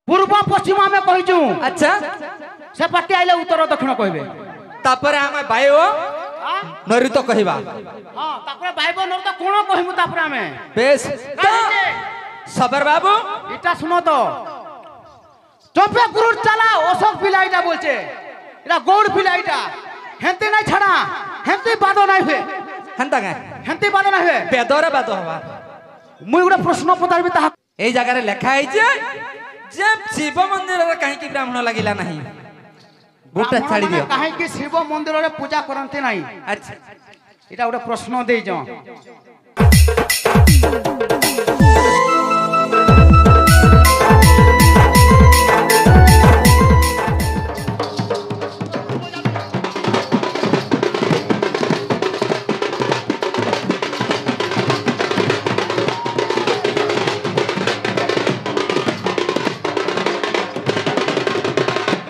पूर्व पश्चिम आमे कहिचु। अच्छा से पार्टी आइले उत्तर दक्षिण कहबे। तापर आमे बायो नरित कहबा। हां तापर बायबो नरित कोन कहिमु तापर आमे। बेस सबर बाबू এটা শুনো তো চপে গুরুর চালা অশোক পিলাইটা বলছে এটা গৌড় পিলাইটা হেনতে নাই ছাড়া হেনতে বাদ নাই হে হেনতা কে হেনতে বাদ নাই হে বেদরে বাদ হবা মুই গোটা প্রশ্ন পচারবি তাহা এই জায়গায় লেখা হইছে যে শিব মন্দিরে কাহি কি ব্রাহ্মণ লাগিলা নাই গোটা ছাড়ি দিও কাহি কি শিব মন্দিরে পূজা করতে নাই। আচ্ছা এটা গোটা প্রশ্ন দেই জ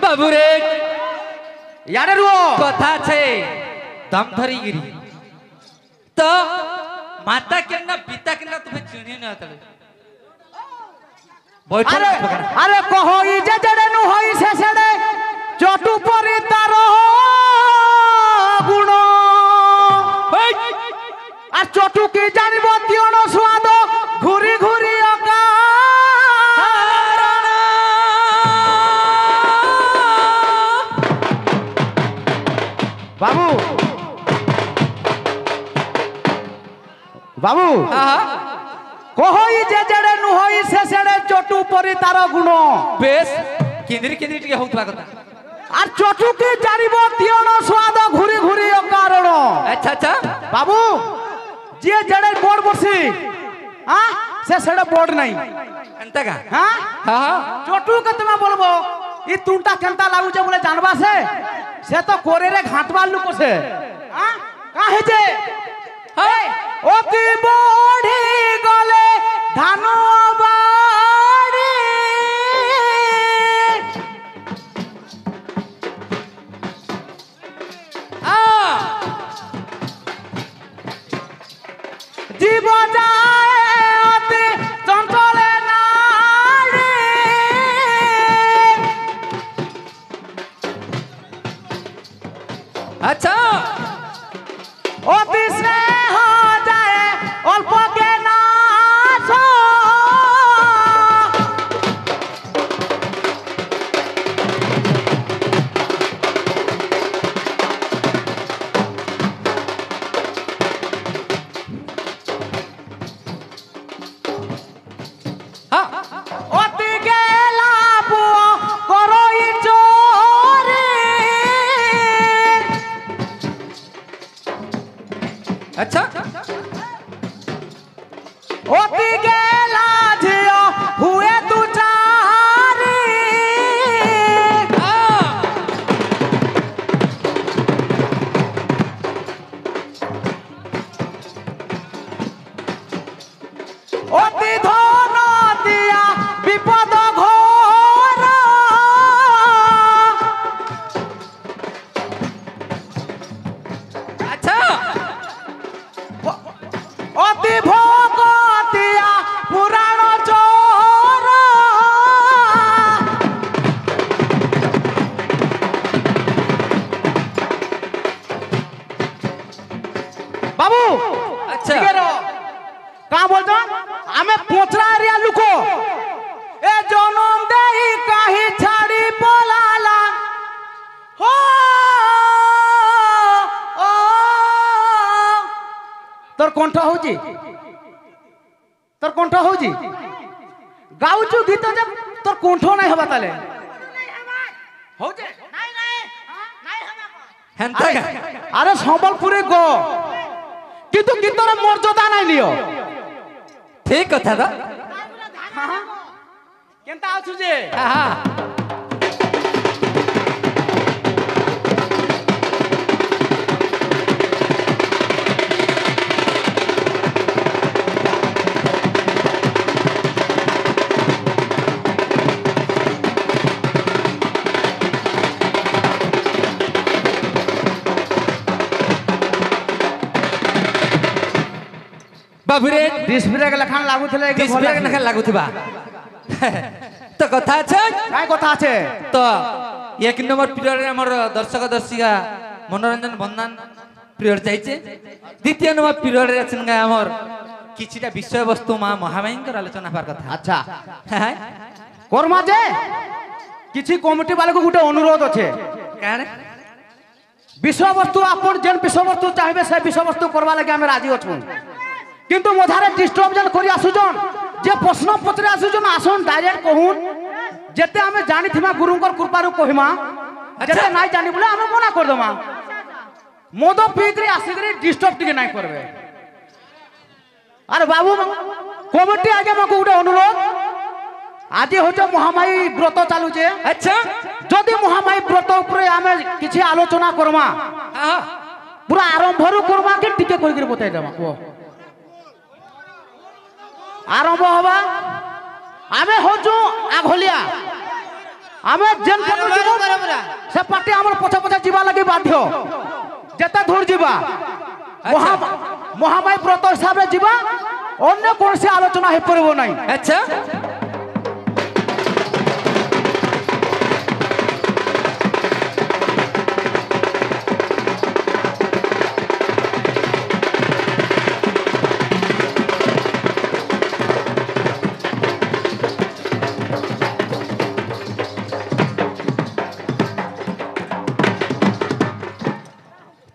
বাবুরে यारे रुओ কথা আছে দম ধরি গিরি তো মাতা কেনা পিতা কেনা তুমি চিনি না তলে বৈঠক আরে আরে কহই যে জড়ে নু হই সে সেড়ে চটু পরি তার গুণ আর চটু কি জানিব তিয়ণ স্বাদ ঘুরি ঘুরি অকা বাবু বাবু কহই যে জড়ে নু হই সে সেড়ে চটু পরি তার গুণ বেশ কেন্দ্রি কেন্দ্রি টিকে হউতবা কথা আর চটু কি জানিব তিয়ণ স্বাদ ঘুরি ঘুরি অকারণ। আচ্ছা আচ্ছা বাবু যে জড়ে বড় বসি হ্যাঁ সে সেড়ে বড় নাই এন্তা কা হ্যাঁ হ্যাঁ চটু কে তুমি বলবো ই তুনটা কেনতা লাগুছে বলে জানবা সে তো করে রে ঘাটবার লোক সে হ্যাঁ কাহে যে অতি বড়ি গলে ধান বাড়ি জীব যায় অতি চঞ্চলে নারী আচ্ছা অতি স্নেহ যায় অল্প জ্ঞানাস অতি গেলা বুয় করই চোরে আচ্ছা অতি গেলা ঝিও হুয়ে তু চারি অতি ধন দিয়া বিপদ ঘোর আচ্ছা অতি ভোগতিয়া পুরাণ চোর বাবু আচ্ছা কা বলছো আমি পোচরা এরিয়া লুক এ জনম দেই কাহি ছাড়ি পলালা হো ও তোর কণ্ঠ হউজি তোর কণ্ঠ হউজি গাউছু গীত যে তোর কণ্ঠ নাই হবা তালে হউছে হেনতা কা আরে সম্বলপুরে গো কিন্তু গীতর মর্যাদা নাই লিও ঠিক কথা দা কেনতা আছু যে হ্যাঁ বাবুরে ডিসপ্লে লেখান লাগুଥିଲେ ডিসপ্লে লেখা লাগুথিবা তো কথা আছে কাই কথা আছে তো 1 নম্বর পিরিয়ডে আমার দর্শক দর্শিকা মনোরঞ্জন বন্দন পিরিয়ড যাইছে দ্বিতীয় নম্বর পিরিয়ডে আছেন আমার কিছুটা বিষয়বস্তু মা মহামায়ীঙ্কর আলোচনা হবার কথা আচ্ছা হ্যাঁ কর্মা যে কিছু কমিটি বালাকে গোটে অনুরোধ আছে কারণ বিষয়বস্তু আপন যেন বিষয়বস্তু চাইবে সে বিষয়বস্তু করবা লাগে আমি রাজি অছুন কিন্তু মধারে ডিস্টার্ব যেন করি আসুছন যে প্রশ্ন পত্রে আসুছন আসুন ডাইরেক্ট কহুন যেতে আমি জানিথিমা গুরুঙ্কর কৃপারু কহিমা যেতে নাই জানি বলে আমি মনা করে দেমা মদ পিকরি আসিকরি ডিস্টার্ব টিকে নাই করবে আরে বাবু কমিটি আগে আমাকে গোটে অনুরোধ আজি হচ্ছে মহামায়ী ব্রত চালুছে আচ্ছা যদি মহামায়ী ব্রত উপরে আমি কিছু আলোচনা করমা হ্যাঁ পুরা আরম্ভরু করবা কি টিকে করি বতাই দেবা ও আরম্ভ হবা আমি হচ্ছু আঘলিয়া আমি যেন সে পার্টি আমার পছা পছা যা লাগে বাধ্য যেতে দূর যা মহামায়ী ব্রত হিসাবে যা অন্য কৌশি আলোচনা হয়ে পড়ব নাই আচ্ছা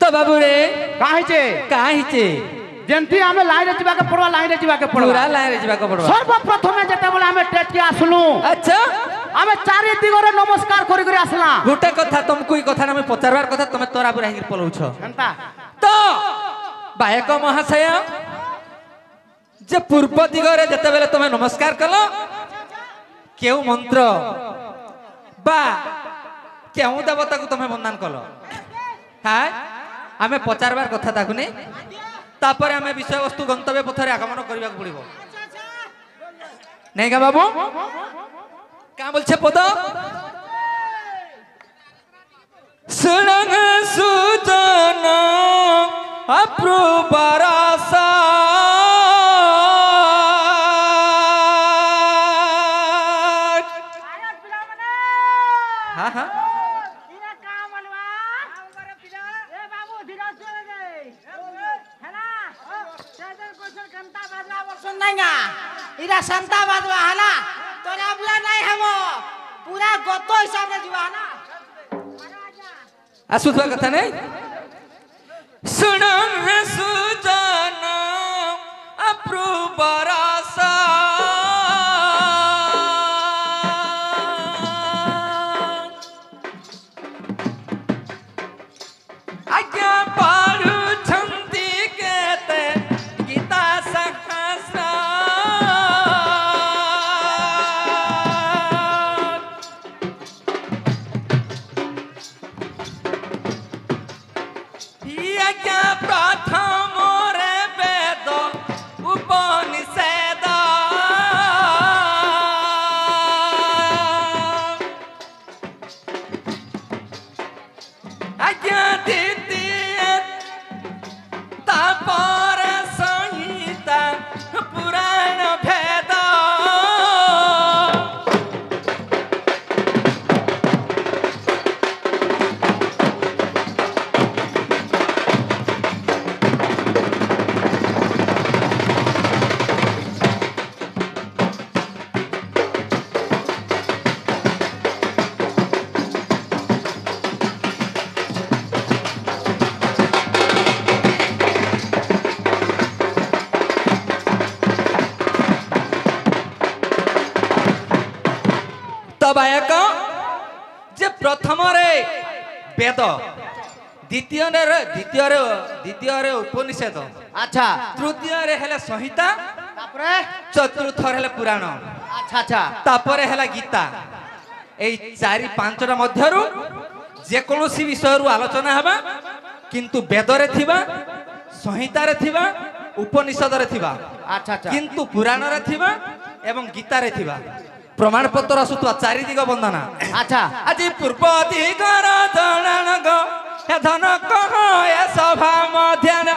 তো বাবু রে কাহিছে যেমতি আমি লাইন যাবাকে পড়বা লাইন যাবাকে পড়বা পুরা লাইন যাবাকে পড়বা সর্বপ্রথমে যেতেবেলে আমি টেটকে আসলু আচ্ছা আমি চারি দিগরে নমস্কার করি করে আসলা গোটে কথা তুমকু এই কথা আমি পচারবার কথা তুমি তোরা পুরা হির পলাউছ এন্তা তো বায়ক মহাশয় যে পূর্ব দিগরে যেতেবেলে তুমি নমস্কার কল কেউ মন্ত্র বা কেউ দেবতাকে তুমি বন্দন কল হ্যাঁ আমি পচারবার কথা তাকে নেই তারপরে আমি বিষয়বস্তু গন্তব্য পথরে আগমন করা পড়ব নেই গা বাবু কা বলছে পদ সুরঙ্গ সুজন অপ্রুবরাসা হ্যাঁ হ্যাঁ इरा संता बादवा हला तोरा बला नहीं हमो पूरा गतो हिसाब रे जीवा ना আসুথবা কথা নেই সুনম সুজন অপ্রুবরাসা আজ্ঞা পারু ছন্তি কেতে গীতা সহস্র আজ্ঞা প্রথম রে বেদ উপনিষেদ আজ্ঞা দ্বিতীয় তারপরে সংহিতা পুরাণ ভেদ তবায়ক যে প্রথমরে বেদ দ্বিতীয়রে উপনিষেদ আচ্ছা তৃতীয়রে হেলে সংহিতা তারপরে চতুর্থ হেলে পুরাণ আচ্ছা আচ্ছা তারপরে হেলা গীতা এই 4-5টা মধ্যরু যে কোনসি বিষয়রু আলোচনা হবা কিন্তু বেদরে থিবা সংহিতারে থিবা উপনিষদরে থিবা আচ্ছা আচ্ছা কিন্তু পুরাণরে থিবা এবং গীতারে থিবা প্রমাণপত্র আসুথবা চারিদিগ বন্দনা আচ্ছা আজি পূর্ব দিগর জনান গো হে ধন কহ এ সভা মধ্যান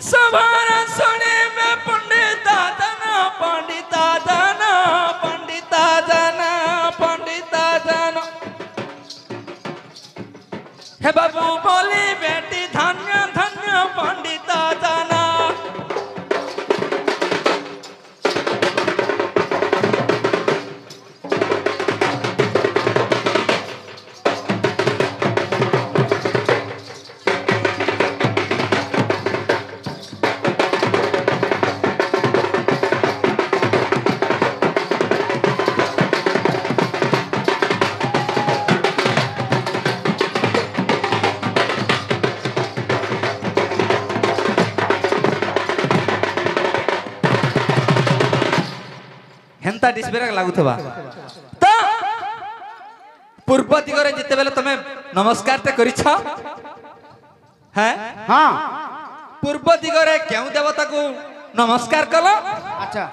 সভার শুনিবে পণ্ডিত हे बाबू बोली बेटी धन्य धन्य पंडित जाना हेंता डिस्बेरा लागुथबा तो पूर्व दिगरे जिते बेले तमे नमस्कार ते करिछ हैं हाँ पूर्व दिगरे केउ देवता को नमस्कार कलो अच्छा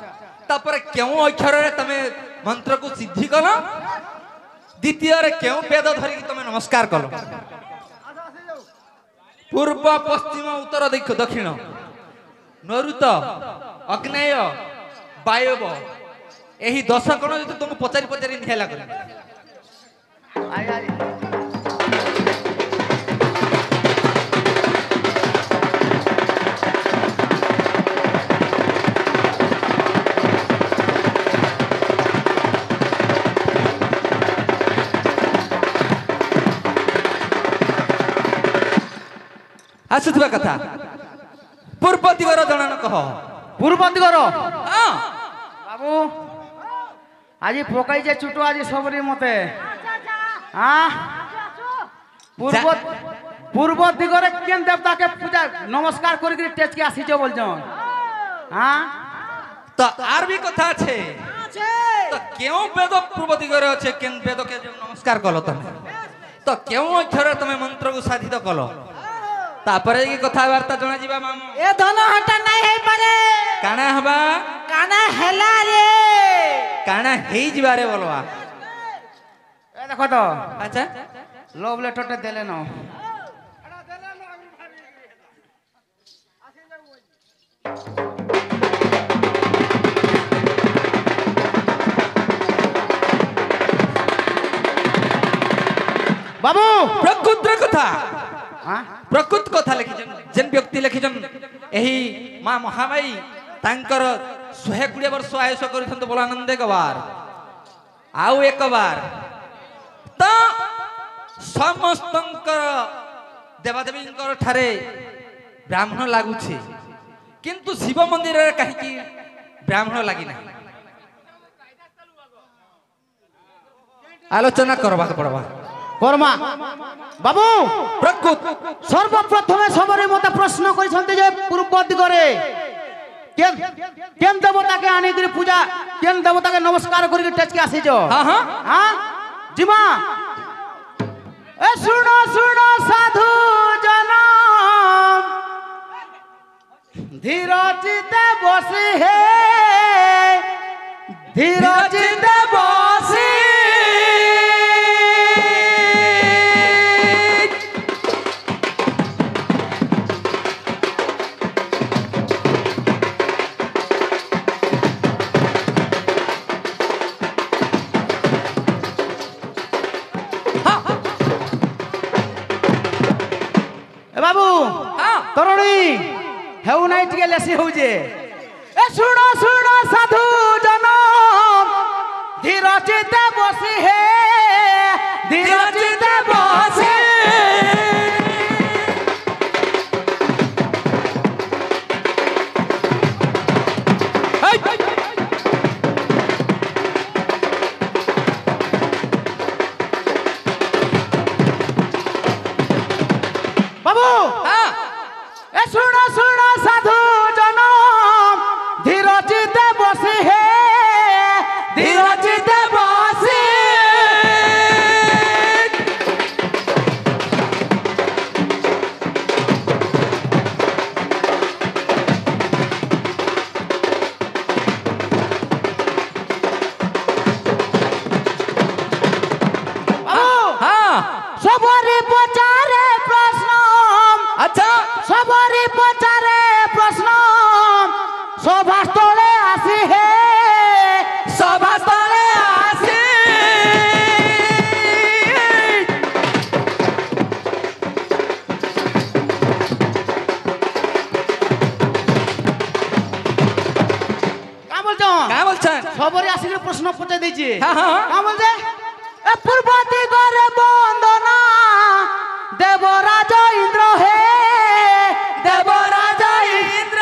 तापर केउ अक्षर रे तमे मंत्र को सिद्धि कलो द्वितीय रे केउ वेद धरि कि तमे नमस्कार कलो पूर्व पश्चिम उत्तर दक्षिण नरुत अग्नेय वायव एही 10 कोण जति तुम पचारि पचारि निहेला कर आय आय आसुथबा कथा पूर्व दिगर जणन कह पूर्व दिगर हां बाबू आज पकाई जे चुटो आज सबरी मते हाँ पूर्व पूर्व दिगरे केन देवता के पूजा नमस्कार करी टेच के आसी जो बोल जन हाँ तो आर भी कथा छे तो क्यों वेद पूर्व दिगरे अच्छे केन वेद के जो नमस्कार कलो तमे तो क्यों अक्षर तमे मंत्र को साधित कलो तापरे की कथा वार्ता जणा जीवा मामू ए धन हटा नहीं है पारे काना हबा काना हेला रे काना हेई जीवारे बोलवा ए देखो तो अच्छा लव लेटर टे देले न बाबू प्रकृत कथा हाँ प्रकृत कथा लिखिजन जेन व्यक्ति लिखिजन एही मां महामाई तांकर 120 वर्ष आयुष करिथन तो बोलानंद एक बार आउ एक बार तो समस्तंकर देवादेवींकर ठारे ब्राह्मण लागुछि किंतु शिव मंदिर रे काहे कि ब्राह्मण लागि ना आलोचना करबा पड़बा कर्मा बाबू प्रकृत सर्वप्रथमे सबरे मते प्रश्न करिसंते जे पूर्व दिगरे केन देवता के आनी करी पूजा केन देवता के नमस्कार करी टेच के आसी जो हां हां हां जिमा ए सुनो सुनो साधु जना धीरजित बसी हे धीरजित बसी बाबू तरुणी हेउ नाइ टिके लेसी हो जे ए सुनो सुनो साधु जन धीरजित बसी हे धीरजित बसी बाबू ए सुनो सुनो साधु जन धीरजित बसी বলছন কা বলছেন সবরে আসিলে প্রশ্ন পচাই দিয়েছি হ্যাঁ হ্যাঁ কা বলছে এ পূর্ব দিগরে বন্দনা দেবরাজ ইন্দ্র হে দেবরাজ ইন্দ্র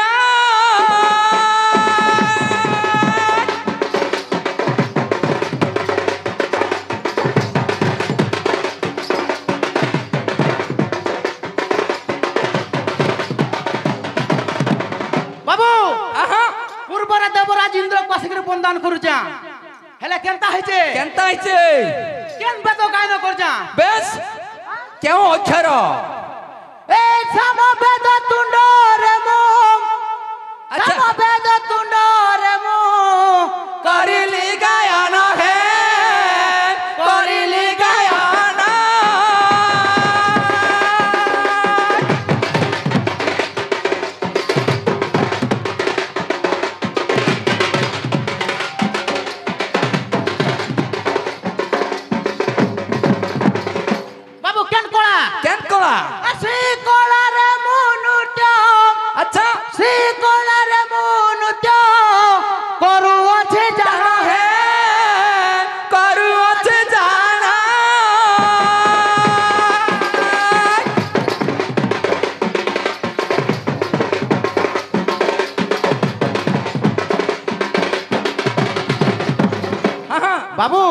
বাবু আহা পূর্বরে দেবরাজ ইন্দ্র কাশিকে বন্দন করুছা হেলে কেনতা হইছে কেনতা হইছে কেন বেদ গায়ন করছা বেশ কেউ অক্ষর এ সাম বেদ তুণ্ড রে মো আচ্ছা। সাম বেদ তুণ্ড রে মো করিলি গায়ন হে করিলি গায়ন বাবু কেন কলা কেন কলা শ্রী কলা রে মনুট আচ্ছা শ্রী কলা রে মনুট করু আছে জানো হে করু আছে জানা হ্যাঁ বাবু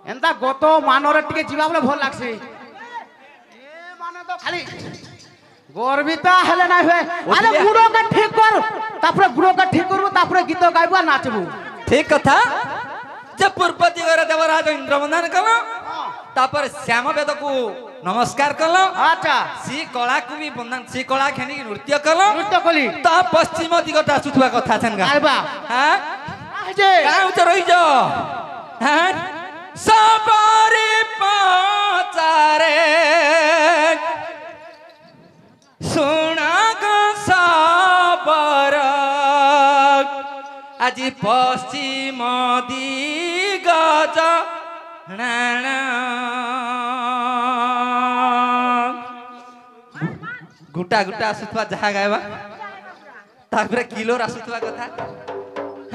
এন্তা গত মানরে টিকে ଯିବା বলে ভাল লাগছে এ মানে তো খালি গর্বিতা হেলে নাই হয়ে আরে গুড়োকে ঠিক কর তারপরে গুড়োকে ঠিক করবো তারপরে গীত গাইবো আর নাচবো ঠিক কথা যে পূর্ব দিগরে দেবরাজ ইন্দ্র বন্দন কল তারপরে শ্যাম বেদকু নমস্কার কল আচ্ছা সি কলাকু বি বন্দন সি কলা খেনি নৃত্য কল নৃত্য কলি তা পশ্চিম দিগটা আসুথবা কথা ছানগা আরে বা হ্যাঁ যে কাউ তো রইজ হ্যাঁ সবরি পাচারে শুনা গো সবর আজি পশ্চিম দিগজ গুটা গুটা আসুথবা যাহা গাইবা তারপরে কিলোর আসুথবা কথা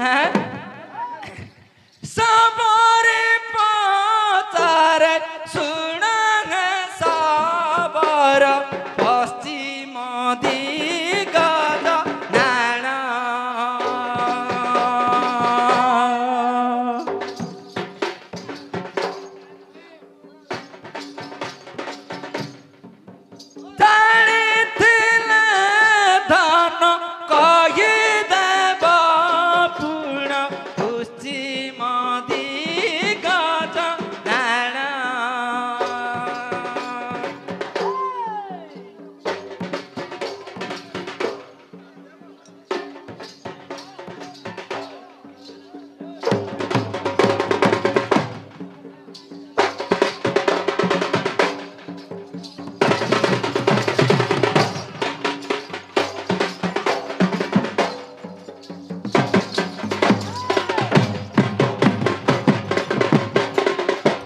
হ্যাঁ সবরে পাচারে শুনা সবর পশ্চিম দিগজ নানা জানিଥିଲେ ধন কহি দেব পুণ পশ্চিম দিগজ নানা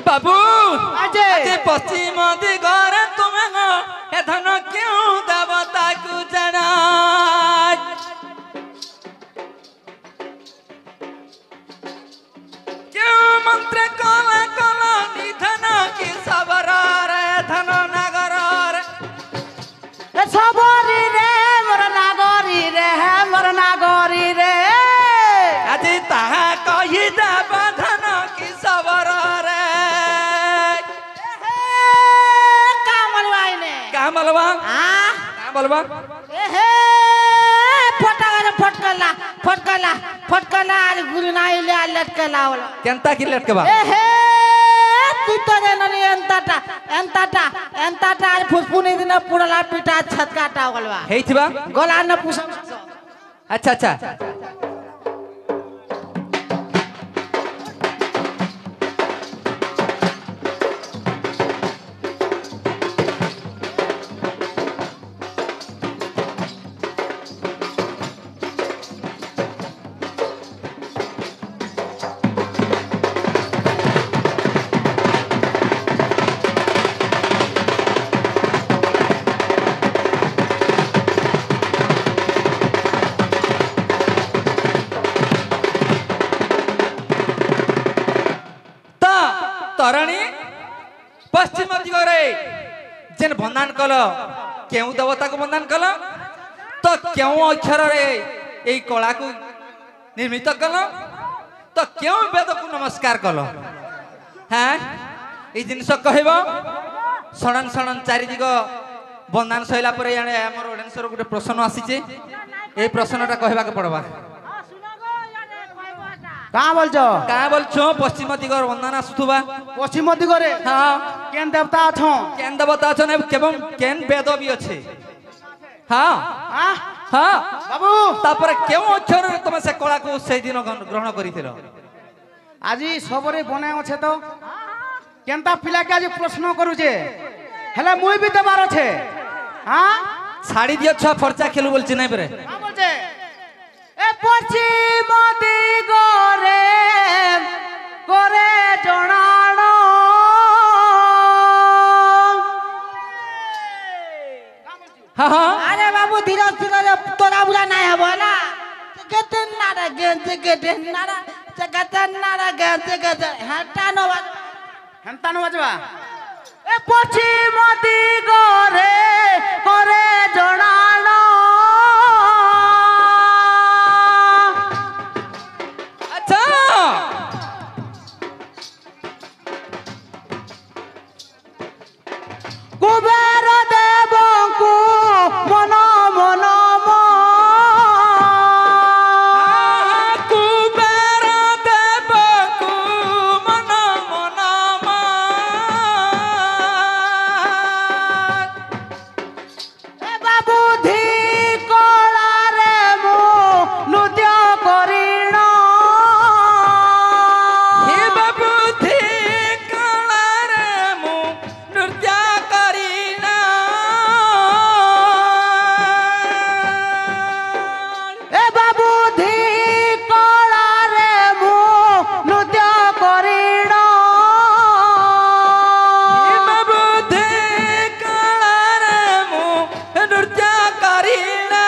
বাবু আজে আজে পশ্চিম দিগরে তুমি এ ধন কেউ দেবতাকু জনাই কেউ মন্ত্র কল কল নিধন কি সবরারে ধন নগরারে এ সবরি রে মোর নাগরি রে মোর নাগরি রে আজি তাহা কহি দেব ধন কি সবরারে কামলবাইনে কা বলবা আ কা বলবা এহে ফটকালে ফটকলা ফটকলা ফটকলা আর গুলি নাইলে আর লটকলা ওলা কেনতা কি লটকবা এহে তুই তো জানি এন্তাটা এন্তাটা এন্তাটা আর ফুসফুনি দিন পুরলা পিঠা ছতকাটা গলবা হেইথিবা গলা না পুষা আচ্ছা আচ্ছা धरणी पश्चिम दिगरे जेन बंधन कल केउ देवता को बंधन कल तो क्यों अक्षर रे यही कला को निर्मित कल तो क्यों वेद को नमस्कार कल हाँ ये जिनस कहब सड़न सड़न चारि दिग बंधन सैला पर आमर ओडेन्सर गोटे प्रश्न आसीचे ये प्रश्नटा कहवा के पड़वा कहाँ बोलছো क्या बोलछो पश्चिम दिगर बंधन आसुथुबा पश्चिम दिगरे हाँ केन देवता अछो केन देवता अछन केवं केन वेद भी अच्छे हाँ हाँ हाँ बाबू तापर केउ अक्षर रे तुम से कला को से दिन ग्रहण करिथिलो आज सबरे बने अच्छे तो केनता पिला के आज प्रश्न करूचे हेले मुई भी देबार छे हाँ छाड़ी दियो छ फरचा खेलु बोलछि नै बरे हाँ बोलছে ए पश्चिम दिगरे करे जणाणो हाँ हाँ अरे बाबू धीरे धीरे तोरा बुला नहीं हबो ना केते नारा गेंजे केते नारा गेंजे हटा नो हेंता न बजवा ए पश्चिम दिगरे करे जणाणो अच्छा कुबेर देवଙ୍କୁ मन मन कुबेर देवକୁ मन मन ए बाबू धी कलारे मु नृत्य करिण हे बाबूधी कलारे मु नृत्य करिना ए बाबू धी कलारे मु नृत्य करिण हे बाबूधी कलारे मु नृत्य करिना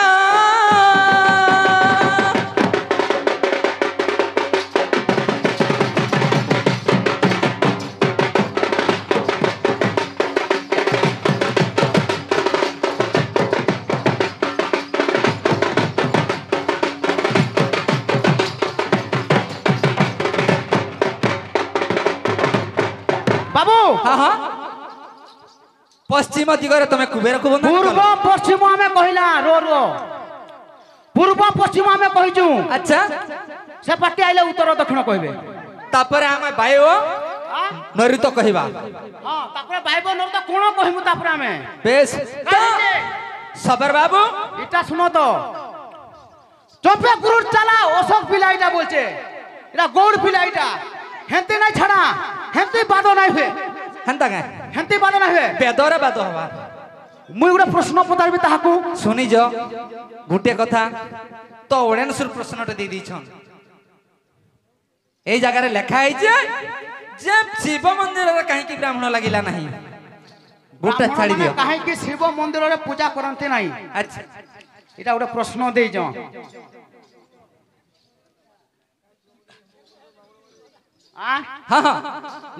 बाबू हाँ हाँ पश्चिम दिगरे तुम कुबेर को बंधन पूर्व कल पश्चिम में कहला रो रो पूर्व पश्चिम में कहिजु अच्छा से पट्टी आइले उत्तर दक्षिण कहबे तापर आमे बायो नरित कहिबा हां तापर भाईबो नर तो कोन कहिमु तापर हमें बेस तो सबर बाबू এটা শুনো তো চপে গুরুর চালা অশোক পিলাইটা বলছে এটা গৌড় পিলাইটা হেনতে নাই ছাড়া হেনতে বাদ নাই হে হেন্তা কে হেনতে বাদ নাই হে বেদরে বাদ হবা মুই গোটা প্রশ্ন পচারবি তাহাকু শুনি য গুটে কথা তো ওড়েনসুর প্রশ্নটা দিয়ে দিছন এই জায়গায় লেখা হইছে যে শিব মন্দিরে কাহিকি ব্রাহ্মণ লাগিলা নাই গুটা ছাড়ি দিও কাহে কি শিব মন্দিরে পূজা করতে নাই আচ্ছা এটা গোটা প্রশ্ন দেইছ आ হ্যাঁ হ্যাঁ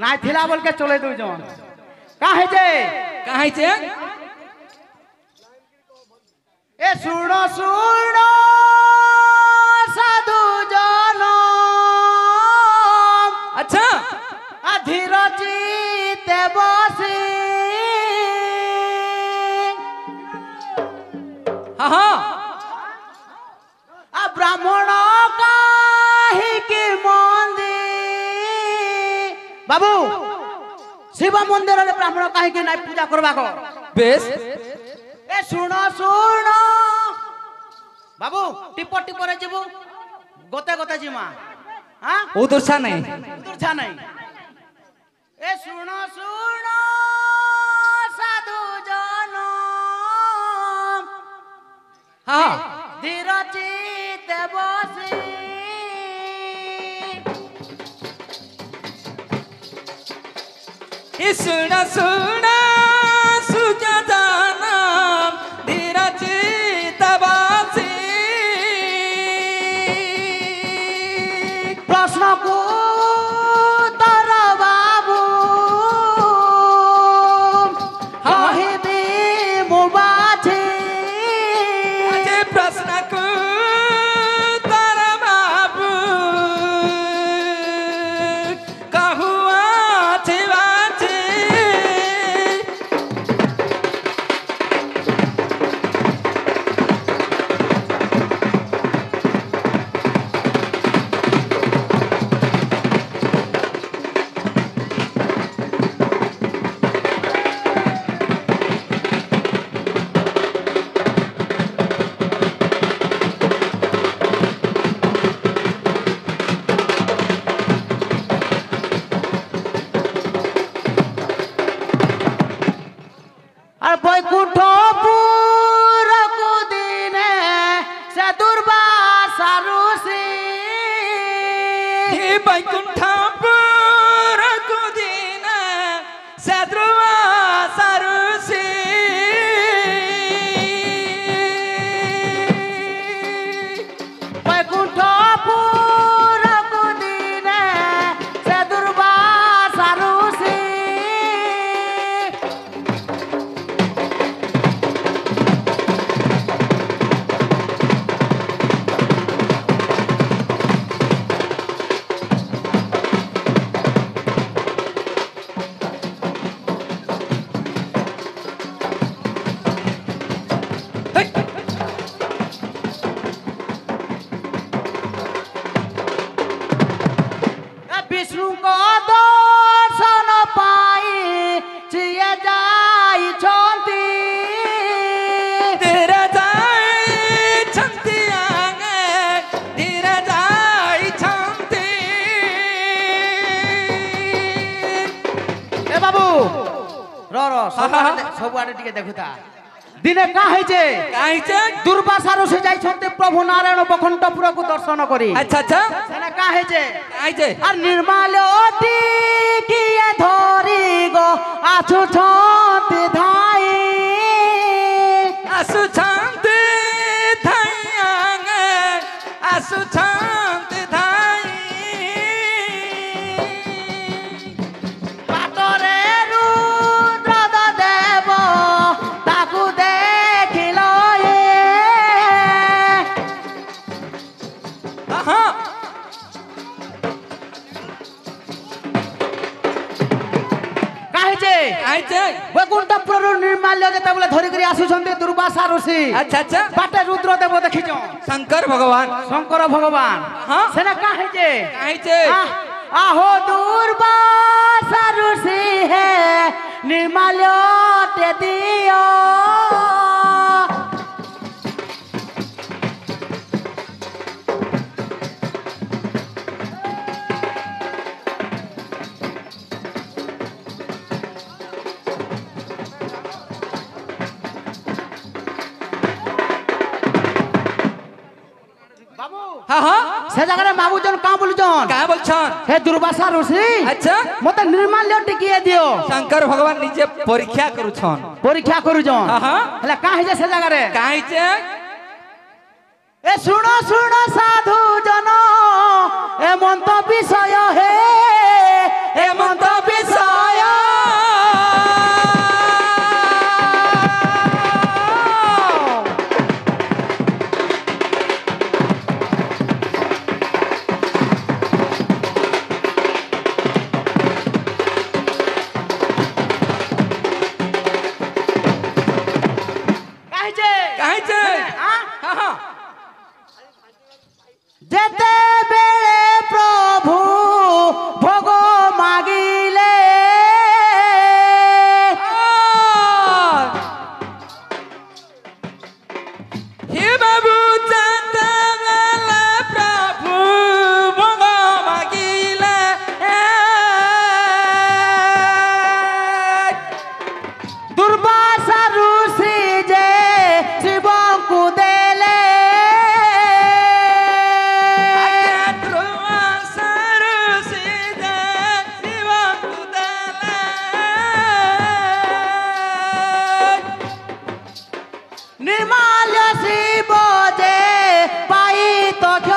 নাই থিলা বল के চলে দুইছ কাহে যে কাহিছে এ শুনো শুনো সাধু জন আচ্ছা ধীর চিতে বসি হ্যাঁ হ্যাঁ ব্রাহ্মণ কাহিকি মন্দির বাবু শিব মন্দিরে ব্রাহ্মণ কাহিকি নাই পূজা করবা কো বেশ এ শুনো শুনো বাবু টিপ টিপরে যাবো গতে গতে জিমা হ্যাঁ ও দর্শা নাই তোর ছা নাই এ শুনো শুনো সাধু জন হ্যাঁ ধীর চিতে বসি सुना सुना सुजाना धीरज तबासी প্রশ্ন কু তর বাবু हे बैकुंठपुर कुदीना सद्रुवा सारुसी बैकुंठपुर कुदीना सद्रुवा सारुसी विष्णु को दर्शन पाई चिए जाई छंती तेरा जाई छंती आंगे तेरा जाई छंती ए बाबू रो रो सब आड़े टिके देखुता दिने का हेजे काहिचे दुर्वासा ऋषि जाई छंती प्रभु नारायण बखंडपुर को दर्शन करी अच्छा अच्छा सेना का हेजे काहिचे আর নির্মালতি কিয়ে ধরি গো আছু ছন্তি ধাই আসু শান্তি থাই আঙ্গে আসু শান্তি থাই পাটরে রুদ্র দেব তাকু দেখিল আহা কাহিছে কাহিছে বৈকুণ্ঠপুর নির্মাল্য যেতবেলে ধরিকি আসুছন্তি দুর্বাসা ঋষি আচ্ছা আচ্ছা বাটে রুদ্র দেব দেখিছ শঙ্কর ভগবান শঙ্কর ভগবান হ্যাঁ। সেনা কাহিছে কাহিছে আহো দুর্বাসা ঋষি হে নির্মাল্য তে দিও বাবু হ্যাঁ হ্যাঁ সে জায়গায় মাবুজন কাঁ বলুছন কা বলছন হে দুর্বাসা ঋষি আচ্ছা মতে নির্মাল্য টিকিয়ে দিও শঙ্কর ভগবান নিজে পরীক্ষা করুছন পরীক্ষা করুছন আহা। হেলা কাঁ হইছে সে জায়গায় কাহিছে এ শুনো শুনো সাধু জন এমন্ত বিষয় হে এমন্ত বিষয় কাহিছে কাহিছে হ্যাঁ হ্যাঁ হ্যাঁ যেতে বেড়ে প্রভু ভোগ মাগিলে হে বাবু জানতে বেলা প্রভু ভোগ মাগিলে দুর্বাসা ঋষি যে শিবଙ୍କୁ দেলে নির্মাল্য শিব যে পাই তথ্য